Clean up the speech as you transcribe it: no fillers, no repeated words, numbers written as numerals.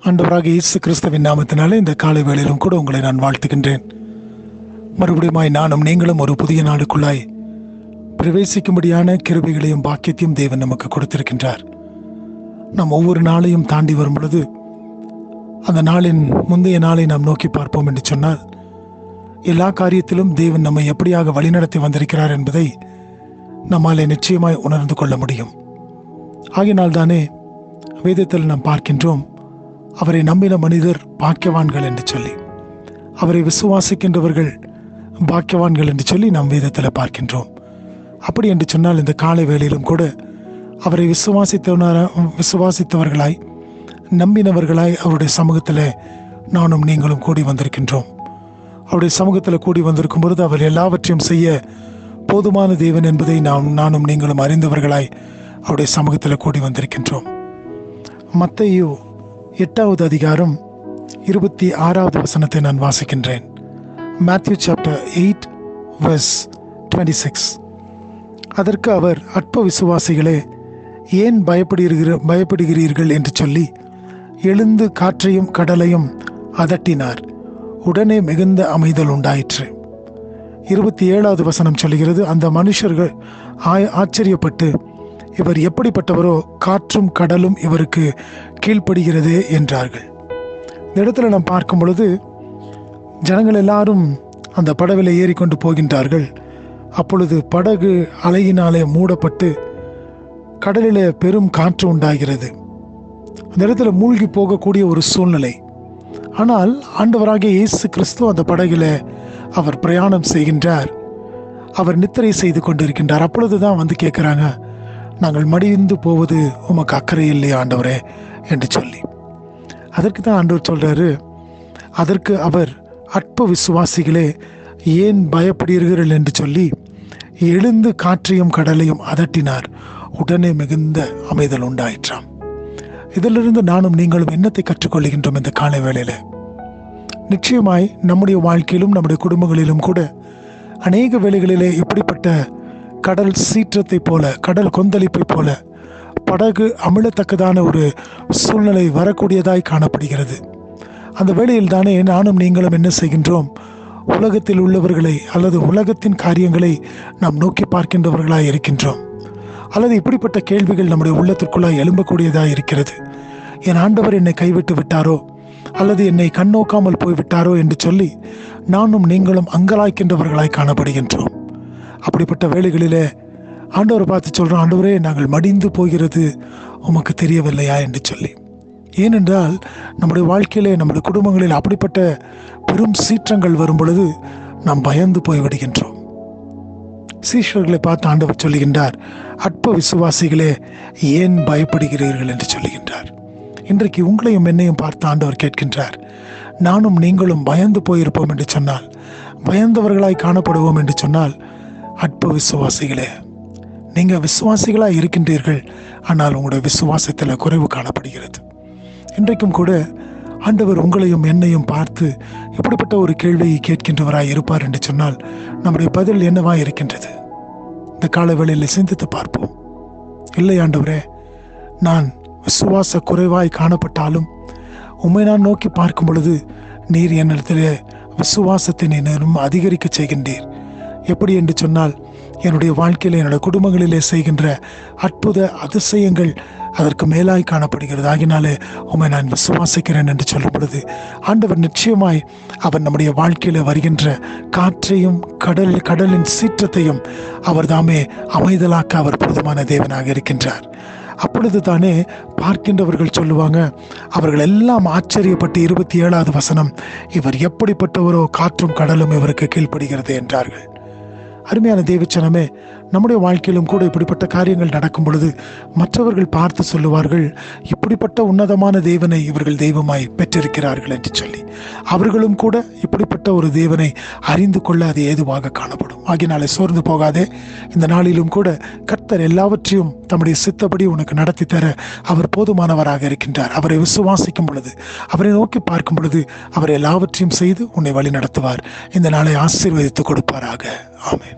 ஆண்டவராக இயேசு கிறிஸ்துவின் நாமத்தினாலே இந்த காலை வேளையிலும் கூட உங்களை நான் வாழ்த்துகின்றேன். மறுபடியுமாய் நானும் நீங்களும் ஒரு புதிய நாளுக்குள்ளாய் பிரவேசிக்கும்படியான கிருபைகளையும் பாக்கியத்தையும் தேவன் நமக்கு கொடுத்திருக்கின்றார். நாம் ஒவ்வொரு நாளையும் தாண்டி வரும் பொழுது அந்த நாளின் முந்தைய நாளை நாம் நோக்கி பார்ப்போம் என்று சொன்னால், எல்லா காரியத்திலும் தேவன் நம்மை எப்படியாக வழிநடத்தி வந்திருக்கிறார் என்பதை நம்மாலே நிச்சயமாய் உணர்ந்து கொள்ள முடியும். ஆகினால் தானே வேதத்தில் நாம் பார்க்கின்றோம், அவரை நம்பின மனிதர் பாக்கியவான்கள் என்று சொல்லி, அவரை விசுவாசிக்கின்றவர்கள் பாக்கியவான்கள் என்று சொல்லி நாம் வேதத்தில் பார்க்கின்றோம். அப்படி என்று சொன்னால் இந்த காலை வேளையிலும் கூட அவரை விசுவாசித்தவர்களாய் நம்பினவர்களாய் அவருடைய சமூகத்தில் நானும் நீங்களும் கூடி வந்திருக்கின்றோம். அவருடைய சமூகத்தில் கூடி வந்திருக்கும் பொழுது அவர் எல்லாவற்றையும் செய்ய போதுமான தேவன் என்பதை நானும் நீங்களும் அறிந்தவர்களாய் அவருடைய சமூகத்தில் கூடி வந்திருக்கின்றோம். மத்தேயு 8வது அதிகாரம் 26வது வசனத்தை நான் வாசிக்கின்றேன். Matthew chapter 8 verse 26. அதற்கு அவர், அற்ப விசுவாசிகளே, ஏன் பயப்படுகிறீர்கள் என்று சொல்லி எழுந்து காற்றையும் கடலையும் அதட்டினார். உடனே மிகுந்த அமைதல் உண்டாயிற்று. 27வது வசனம் சொல்லுகிறது, அந்த மனுஷர்கள் ஆச்சரியப்பட்டு, இவர் எப்படிப்பட்டவரோ, காற்றும் கடலும் இவருக்கு கீழ்ப்படுகிறதே என்றார்கள். இந்த இடத்துல நாம் பார்க்கும் பொழுது ஜனங்கள் எல்லாரும் அந்த படவில ஏறிக்கொண்டு போகின்றார்கள். அப்பொழுது படகு அலையினாலே மூடப்பட்டு கடலிலே பெரும் காற்று உண்டாகிறது. அந்த இடத்துல மூழ்கி போகக்கூடிய ஒரு சூழ்நிலை. ஆனால் ஆண்டவராகிய இயேசு கிறிஸ்து அந்த படகுல அவர் பிரயாணம் செய்கின்றார். அவர் நித்திரை செய்து கொண்டிருக்கின்றார். அப்பொழுதுதான் வந்து கேட்குறாங்க, நாங்கள் மடிந்து போவது உமக்கு அக்கறை இல்லையா ஆண்டவரே என்று சொல்லி. அதற்கு தான் ஆண்டவர் சொல்றாரு, அதற்கு அவர், அற்ப விசுவாசிகளே, ஏன் பயப்படுகிறீர்கள் என்று சொல்லி எழுந்து காற்றையும் கடலையும் அதட்டினார். உடனே மிகுந்த அமைதல் உண்டாயிற்றாம். இதிலிருந்து நானும் நீங்களும் என்னத்தை கற்றுக்கொள்கின்றோம் இந்த காலை வேளையில? நிச்சயமாய் நம்முடைய வாழ்க்கையிலும் நம்முடைய குடும்பங்களிலும் கூட அநேக வேளைகளிலே இப்படிப்பட்ட கடல் சீற்றத்தை போல, கடல் கொந்தளிப்பை போல படகு அமிழத்தக்கதான ஒரு சூழ்நிலை வரக்கூடியதாய் காணப்படுகிறது. அந்த வேளையில் தானே நானும் நீங்களும் என்ன செய்கின்றோம்? உலகத்தில் உள்ளவர்களை அல்லது உலகத்தின் காரியங்களை நாம் நோக்கி பார்க்கின்றவர்களாய் இருக்கின்றோம். அல்லது இப்படிப்பட்ட கேள்விகள் நம்முடைய உள்ளத்திற்குள்ளாய் எழும்பக்கூடியதாய் இருக்கிறது. என் ஆண்டவர் என்னை கைவிட்டு விட்டாரோ, அல்லது என்னை கண்ணோக்காமல் போய்விட்டாரோ என்று சொல்லி நானும் நீங்களும் அங்கலாய்க்கின்றவர்களாய் காணப்படுகின்றோம். அப்படிப்பட்ட வேளைகளிலே ஆண்டவரை பார்த்து சொல்றோம், ஆண்டவரே, நாங்கள் மடிந்து போகிறது உமக்கு தெரியவில்லையா என்று சொல்லி. ஏனென்றால் நம்முடைய வாழ்க்கையிலே, நம்முடைய குடும்பங்களில் அப்படிப்பட்ட பெரும் சீற்றங்கள் வரும் பொழுது நாம் பயந்து போய்விடுகின்றோம். சீஷர்களை பார்த்து ஆண்டவர் சொல்லுகின்றார், அற்ப விசுவாசிகளே, ஏன் பயப்படுகிறீர்கள் என்று சொல்லுகின்றார். இன்றைக்கு உங்களையும் என்னையும் பார்த்து ஆண்டவர் கேட்கின்றார், நானும் நீங்களும் பயந்து போயிருப்போம் என்று சொன்னால், பயந்தவர்களாய் காணப்படுவோம் என்று சொன்னால், அற்ப விசுவாசிகளே, நீங்க விசுவாசிகளாய் இருக்கின்றீர்கள், ஆனால் உங்களுடைய விசுவாசத்தில் குறைவு காணப்படுகிறது. இன்றைக்கும் கூட ஆண்டவர் உங்களையும் என்னையும் பார்த்து இப்படிப்பட்ட ஒரு கேள்வியை கேட்கின்றவராய் இருப்பார் என்று சொன்னால், நம்முடைய பதில் என்னவா இருக்கின்றது? இந்த கால வேளையில் சிந்தித்து பார்ப்போம். இல்லை ஆண்டவரே, நான் விசுவாச குறைவாய் காணப்பட்டாலும் உம்மை நான் நோக்கி பார்க்கும் பொழுது நீர் என்னிடத்திலே விசுவாசத்தை நீரும் அதிகரிக்க செய்கின்றீர். எப்படி என்று சொன்னால், என்னுடைய வாழ்க்கையில், என்னுடைய குடும்பங்களிலே செய்கின்ற அற்புத அதிசயங்கள் அதற்கு மேலாய் காணப்படுகிறது. ஆகினாலே உம்மை நான் விசுவாசிக்கிறேன் என்று சொல்லும் பொழுது ஆண்டவர் நிச்சயமாய் அவர் நம்முடைய வாழ்க்கையில் வருகின்ற காற்றையும் கடலின் சீற்றத்தையும் அவர் தாமே அமைதலாக்க அவர் போதுமான தேவனாக இருக்கின்றார். அப்பொழுது தானே பார்க்கின்றவர்கள் சொல்லுவாங்க, அவர்கள் எல்லாம் ஆச்சரியப்பட்டு 27வது வசனம், இவர் எப்படிப்பட்டவரோ, காற்றும் கடலும் இவருக்கு கீழ்ப்படுகிறது என்றார்கள். அருமையான தேவச்சனமே, நம்முடைய வாழ்க்கையிலும் கூட இப்படிப்பட்ட காரியங்கள் நடக்கும் பொழுது மற்றவர்கள் பார்த்து சொல்லுவார்கள், இப்படிப்பட்ட உன்னதமான தேவனை இவர்கள் தெய்வமாய் பெற்றிருக்கிறார்கள் என்று சொல்லி. அவர்களும் கூட இப்படிப்பட்ட ஒரு தேவனை அறிந்து கொள்ள அது ஏதுவாக காணப்படும். ஆகினாலே சோர்ந்து போகாதே. இந்த நாளிலும் கூட கர்த்தர் எல்லாவற்றையும் தம்முடைய சித்தப்படி உனக்கு நடத்தி தர அவர் போதுமானவராக இருக்கின்றார். அவரை விசுவாசிக்கும் பொழுது, அவரை நோக்கி பார்க்கும் பொழுது அவர் எல்லாவற்றையும் செய்து உன்னை வழி நடத்துவார். இந்த நாளை ஆசீர்வதித்து கொடுப்பாராக. ஆமென்.